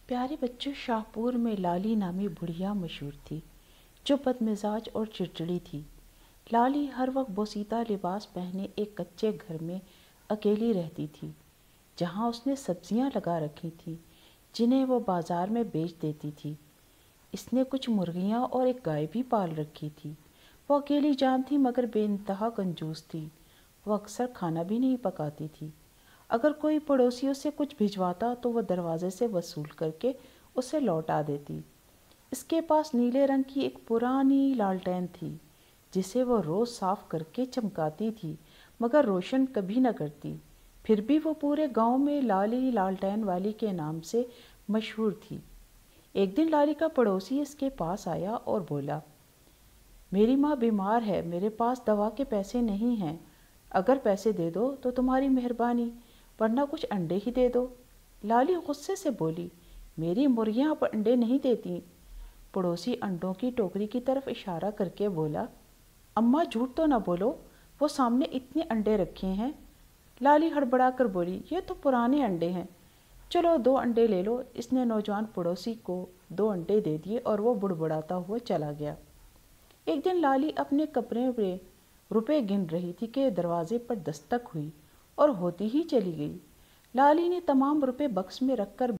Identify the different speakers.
Speaker 1: प्यारे बच्चों, शाहपुर में लाली नामी बुढ़िया मशहूर थी जो बदमिजाज और चिड़चिड़ी थी। लाली हर वक्त बोसीता लिबास पहने एक कच्चे घर में अकेली रहती थी, जहाँ उसने सब्जियाँ लगा रखी थीं जिन्हें वो बाजार में बेच देती थी। इसने कुछ मुर्गियाँ और एक गाय भी पाल रखी थी। वो अकेली जान थी मगर बेइंतहा कंजूस थी। वो अक्सर खाना भी नहीं पकाती थी। अगर कोई पड़ोसियों से कुछ भिजवाता तो वह दरवाजे से वसूल करके उसे लौटा देती। इसके पास नीले रंग की एक पुरानी लालटेन थी जिसे वह रोज़ साफ करके चमकाती थी, मगर रोशन कभी न करती। फिर भी वो पूरे गांव में लाली लालटेन वाली के नाम से मशहूर थी। एक दिन लाली का पड़ोसी इसके पास आया और बोला, मेरी माँ बीमार है, मेरे पास दवा के पैसे नहीं हैं। अगर पैसे दे दो तो तुम्हारी मेहरबानी, वरना कुछ अंडे ही दे दो। लाली गुस्से से बोली, मेरी मुर्गियाँ अब अंडे नहीं देती। पड़ोसी अंडों की टोकरी की तरफ इशारा करके बोला, अम्मा झूठ तो ना बोलो, वो सामने इतने अंडे रखे हैं। लाली हड़बड़ा कर बोली, ये तो पुराने अंडे हैं, चलो 2 अंडे ले लो। इसने नौजवान पड़ोसी को 2 अंडे दे दिए और वो बुड़बुड़ाता हुआ चला गया। एक दिन लाली अपने कमरे में रुपए गिन रही थी कि दरवाजे पर दस्तक हुई और होती ही चली गई। लाली ने तमाम रुपए बक्स में रखकर